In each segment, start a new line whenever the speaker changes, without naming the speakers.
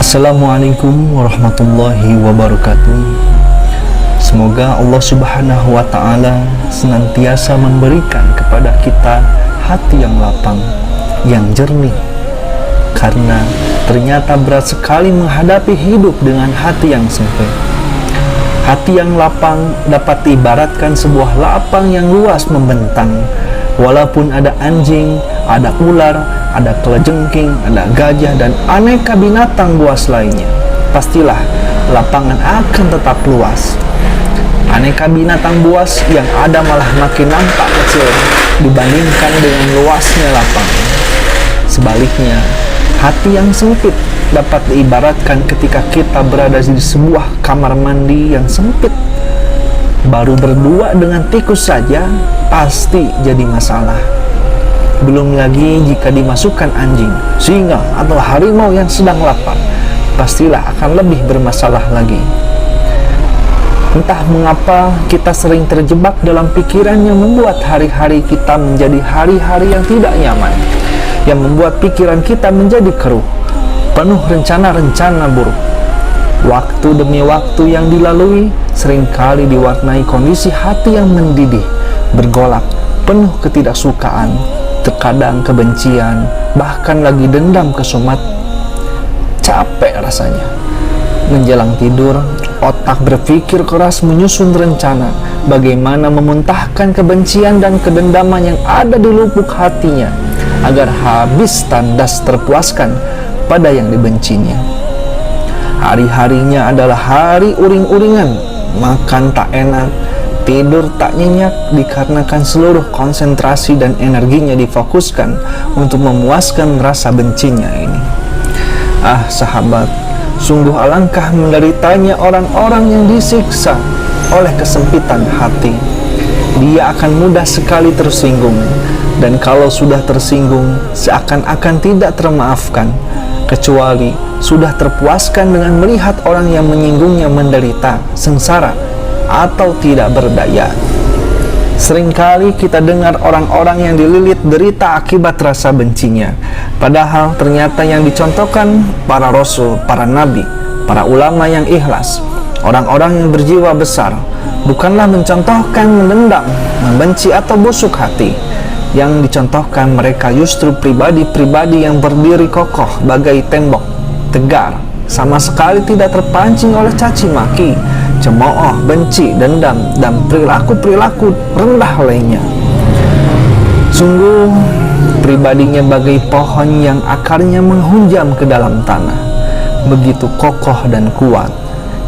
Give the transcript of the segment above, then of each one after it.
Assalamualaikum warahmatullahi wabarakatuh. Semoga Allah Subhanahu wa Ta'ala senantiasa memberikan kepada kita hati yang lapang, yang jernih, karena ternyata berat sekali menghadapi hidup dengan hati yang sempit. Hati yang lapang dapat diibaratkan sebuah lapang yang luas membentang. Walaupun ada anjing, ada ular, ada kelajengking, ada gajah, dan aneka binatang buas lainnya, pastilah lapangan akan tetap luas. Aneka binatang buas yang ada malah makin nampak kecil dibandingkan dengan luasnya lapangan. Sebaliknya, hati yang sempit dapat diibaratkan ketika kita berada di sebuah kamar mandi yang sempit. Baru berdua dengan tikus saja pasti jadi masalah. Belum lagi jika dimasukkan anjing, singa, atau harimau yang sedang lapar, pastilah akan lebih bermasalah lagi. Entah mengapa kita sering terjebak dalam pikiran yang membuat hari-hari kita menjadi hari-hari yang tidak nyaman, yang membuat pikiran kita menjadi keruh, penuh rencana-rencana buruk. Waktu demi waktu yang dilalui seringkali diwarnai kondisi hati yang mendidih, bergolak, penuh ketidaksukaan, terkadang kebencian, bahkan lagi dendam kesumat. Capek rasanya. Menjelang tidur, otak berpikir keras menyusun rencana bagaimana memuntahkan kebencian dan kedendaman yang ada di lubuk hatinya agar habis tandas terpuaskan pada yang dibencinya. Hari-harinya adalah hari uring-uringan, makan tak enak, tidur tak nyenyak dikarenakan seluruh konsentrasi dan energinya difokuskan untuk memuaskan rasa bencinya ini. Ah sahabat, sungguh alangkah menderitanya orang-orang yang disiksa oleh kesempitan hati. Dia akan mudah sekali tersinggung, dan kalau sudah tersinggung seakan-akan tidak termaafkan, kecuali sudah terpuaskan dengan melihat orang yang menyinggungnya menderita, sengsara, atau tidak berdaya. Seringkali kita dengar orang-orang yang dililit derita akibat rasa bencinya, padahal ternyata yang dicontohkan para rasul, para nabi, para ulama yang ikhlas, orang-orang yang berjiwa besar, bukanlah mencontohkan mendendam, membenci, atau busuk hati. Yang dicontohkan mereka justru pribadi-pribadi yang berdiri kokoh bagai tembok, tegar, sama sekali tidak terpancing oleh caci maki, cemooh, benci, dendam, dan perilaku-perilaku rendah lainnya. Sungguh, pribadinya bagai pohon yang akarnya menghunjam ke dalam tanah, begitu kokoh dan kuat,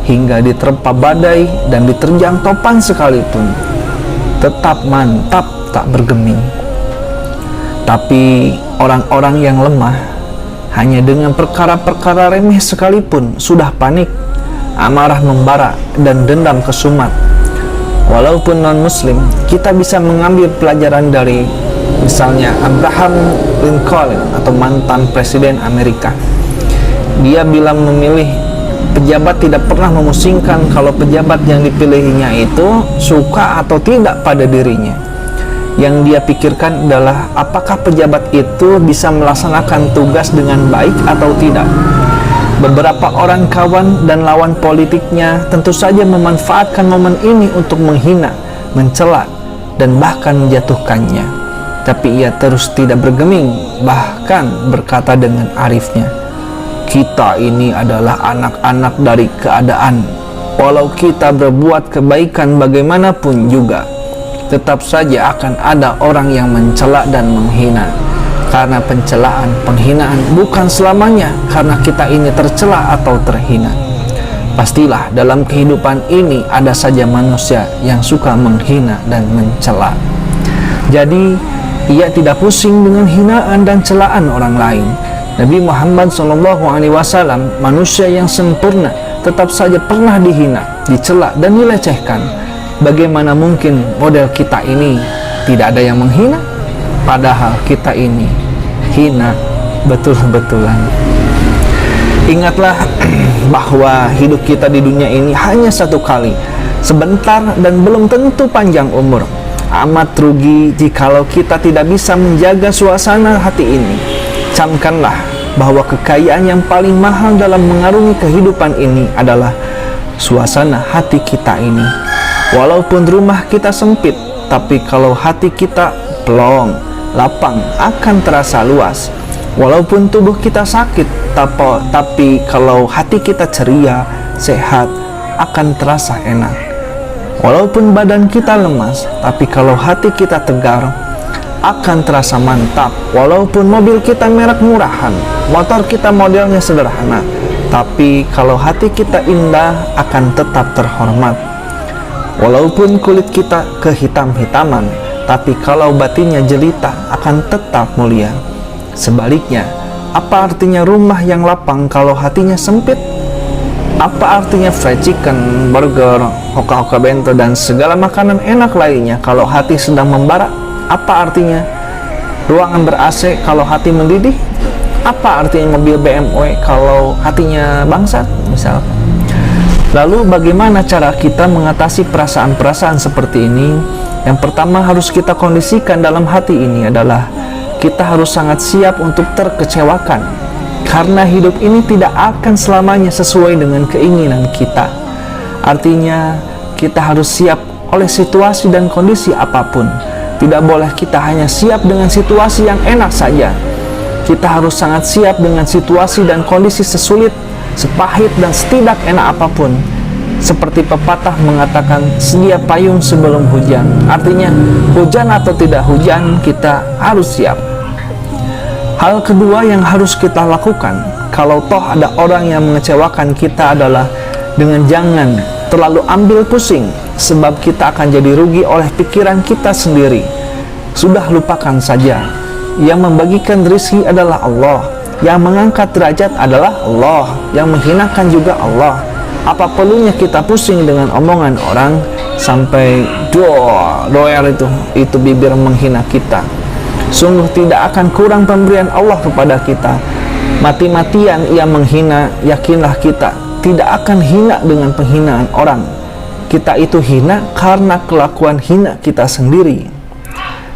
hingga diterpa badai dan diterjang topan sekalipun, tetap mantap tak bergeming. Tapi orang-orang yang lemah, hanya dengan perkara-perkara remeh sekalipun sudah panik, amarah membara, dan dendam kesumat. Walaupun non-muslim, kita bisa mengambil pelajaran dari misalnya Abraham Lincoln atau mantan presiden Amerika. Dia bilang memilih pejabat tidak pernah memusingkan kalau pejabat yang dipilihnya itu suka atau tidak pada dirinya. Yang dia pikirkan adalah apakah pejabat itu bisa melaksanakan tugas dengan baik atau tidak. Beberapa orang kawan dan lawan politiknya tentu saja memanfaatkan momen ini untuk menghina, mencela, dan bahkan menjatuhkannya. Tapi ia terus tidak bergeming, bahkan berkata dengan arifnya, "Kita ini adalah anak-anak dari keadaan. Walau kita berbuat kebaikan bagaimanapun juga, tetap saja akan ada orang yang mencela dan menghina. Karena pencelaan, penghinaan bukan selamanya karena kita ini tercela atau terhina. Pastilah dalam kehidupan ini ada saja manusia yang suka menghina dan mencela. Jadi ia tidak pusing dengan hinaan dan celaan orang lain. Nabi Muhammad SAW, manusia yang sempurna, tetap saja pernah dihina, dicela, dan dilecehkan. Bagaimana mungkin model kita ini tidak ada yang menghina? Padahal kita ini hina betul-betulan. Ingatlah bahwa hidup kita di dunia ini hanya satu kali, sebentar dan belum tentu panjang umur. Amat rugi jikalau kita tidak bisa menjaga suasana hati ini. Camkanlah bahwa kekayaan yang paling mahal dalam mengarungi kehidupan ini adalah suasana hati kita ini. Walaupun rumah kita sempit, tapi kalau hati kita plong, lapang, akan terasa luas. Walaupun tubuh kita sakit, tapi kalau hati kita ceria, sehat, akan terasa enak. Walaupun badan kita lemas, tapi kalau hati kita tegar, akan terasa mantap. Walaupun mobil kita merek murahan, motor kita modelnya sederhana, tapi kalau hati kita indah, akan tetap terhormat. Walaupun kulit kita kehitam-hitaman, tapi kalau batinnya jelita, akan tetap mulia. Sebaliknya, apa artinya rumah yang lapang kalau hatinya sempit? Apa artinya fried chicken, burger, hoka-hoka bento, dan segala makanan enak lainnya kalau hati sedang membara? Apa artinya ruangan ber-AC kalau hati mendidih? Apa artinya mobil BMW kalau hatinya bangsat, misalkan? Lalu bagaimana cara kita mengatasi perasaan-perasaan seperti ini? Yang pertama harus kita kondisikan dalam hati ini adalah kita harus sangat siap untuk terkecewakan, karena hidup ini tidak akan selamanya sesuai dengan keinginan kita. Artinya kita harus siap oleh situasi dan kondisi apapun. Tidak boleh kita hanya siap dengan situasi yang enak saja. Kita harus sangat siap dengan situasi dan kondisi sesulit, sepahit, dan setidak enak apapun. Seperti pepatah mengatakan, sedia payung sebelum hujan. Artinya, hujan atau tidak hujan, kita harus siap. Hal kedua yang harus kita lakukan, kalau toh ada orang yang mengecewakan kita, adalah dengan jangan terlalu ambil pusing, sebab kita akan jadi rugi oleh pikiran kita sendiri. Sudah lupakan saja. Yang membagikan rezeki adalah Allah, yang mengangkat derajat adalah Allah, yang menghinakan juga Allah. Apa perlunya kita pusing dengan omongan orang sampai doer itu bibir menghina kita? Sungguh tidak akan kurang pemberian Allah kepada kita. Mati-matian ia menghina, yakinlah kita tidak akan hina dengan penghinaan orang. Kita itu hina karena kelakuan hina kita sendiri.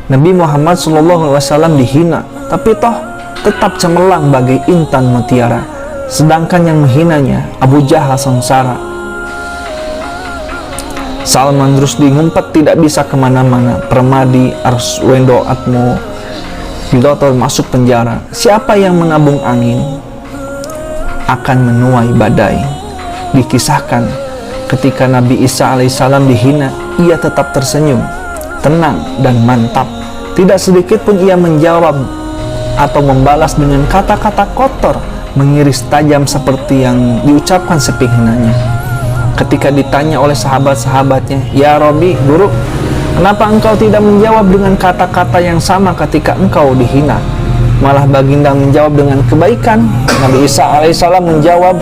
Nabi Muhammad SAW dihina, tapi toh tetap cemerlang bagi intan mutiara. Sedangkan yang menghinanya Abu Jahal sengsara. Salman Rushdie ngumpet tidak bisa kemana-mana. Permadi, Arswendo Atmo Wiloto masuk penjara. Siapa yang menabung angin akan menuai badai. Dikisahkan ketika Nabi Isa alaihissalam dihina, ia tetap tersenyum, tenang dan mantap. Tidak sedikit pun ia menjawab atau membalas dengan kata-kata kotor, mengiris tajam seperti yang diucapkan si penghinanya. Ketika ditanya oleh sahabat-sahabatnya, "Ya Robi, guru, kenapa engkau tidak menjawab dengan kata-kata yang sama ketika engkau dihina? Malah baginda menjawab dengan kebaikan." Nabi Isa alaihissalam menjawab,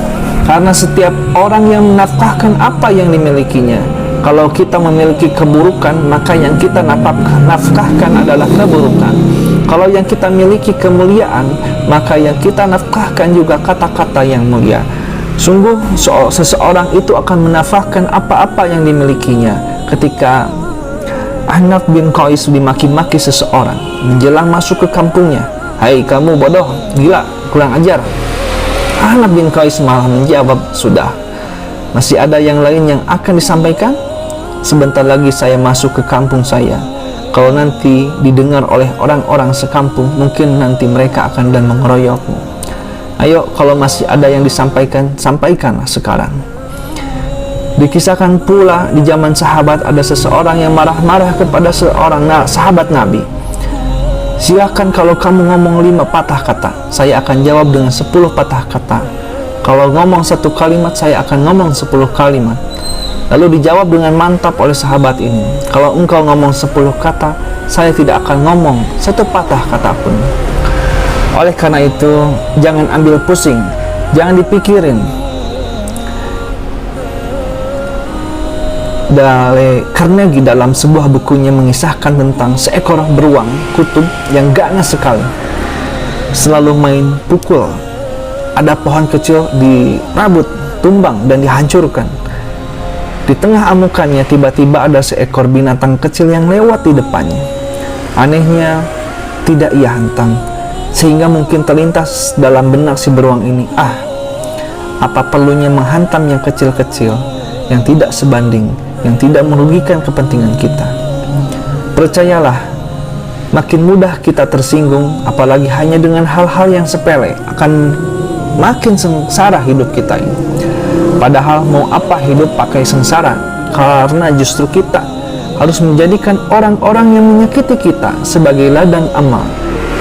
"Karena setiap orang yang menafkahkan apa yang dimilikinya. Kalau kita memiliki keburukan, maka yang kita nafkahkan adalah keburukan. Kalau yang kita miliki kemuliaan, maka yang kita nafkahkan juga kata-kata yang mulia. Sungguh seseorang itu akan menafkahkan apa-apa yang dimilikinya." Ketika Ahnaf bin Qais dimaki-maki seseorang menjelang masuk ke kampungnya, "Hai kamu bodoh, gila, kurang ajar." Ahnaf bin Qais malah menjawab, "Sudah, masih ada yang lain yang akan disampaikan? Sebentar lagi saya masuk ke kampung saya. Kalau nanti didengar oleh orang-orang sekampung, mungkin nanti mereka akan dan mengeroyokmu. Ayo, kalau masih ada yang disampaikan, sampaikanlah sekarang." Dikisahkan pula di zaman sahabat ada seseorang yang marah-marah kepada seorang sahabat Nabi. "Silakan kalau kamu ngomong 5 patah kata, saya akan jawab dengan 10 patah kata. Kalau ngomong 1 kalimat, saya akan ngomong 10 kalimat." Lalu dijawab dengan mantap oleh sahabat ini, "Kalau engkau ngomong 10 kata, saya tidak akan ngomong 1 patah kata pun." Oleh karena itu, jangan ambil pusing, jangan dipikirin. Dale Carnegie dalam sebuah bukunya mengisahkan tentang seekor beruang kutub yang ganas sekali, selalu main pukul. Ada pohon kecil dirabut, tumbang, dan dihancurkan. Di tengah amukannya tiba-tiba ada seekor binatang kecil yang lewat di depannya. Anehnya, tidak ia hantam. Sehingga mungkin terlintas dalam benak si beruang ini, apa perlunya menghantam yang kecil-kecil, yang tidak sebanding, yang tidak merugikan kepentingan kita. Percayalah, makin mudah kita tersinggung, apalagi hanya dengan hal-hal yang sepele, akan makin sengsara hidup kita ini. Padahal mau apa hidup pakai sengsara, karena justru kita harus menjadikan orang-orang yang menyakiti kita sebagai ladang amal.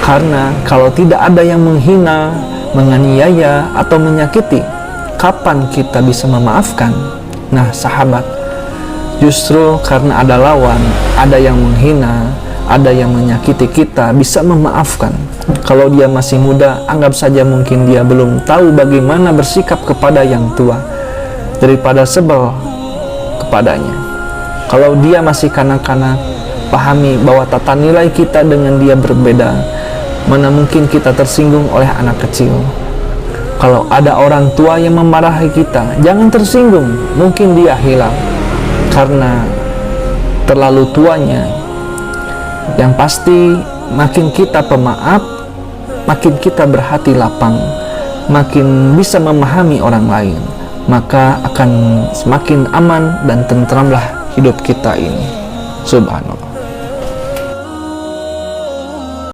Karena kalau tidak ada yang menghina, menganiaya, atau menyakiti, kapan kita bisa memaafkan? Nah sahabat, justru karena ada lawan, ada yang menghina, ada yang menyakiti kita, bisa memaafkan. Kalau dia masih muda, anggap saja mungkin dia belum tahu bagaimana bersikap kepada yang tua, daripada sebel kepadanya. Kalau dia masih kanak-kanak, pahami bahwa tata nilai kita dengan dia berbeda. Mana mungkin kita tersinggung oleh anak kecil. Kalau ada orang tua yang memarahi kita, jangan tersinggung, mungkin dia hilang karena terlalu tuanya. Yang pasti makin kita pemaaf, makin kita berhati lapang, makin bisa memahami orang lain, maka akan semakin aman dan tentramlah hidup kita ini. Subhanallah.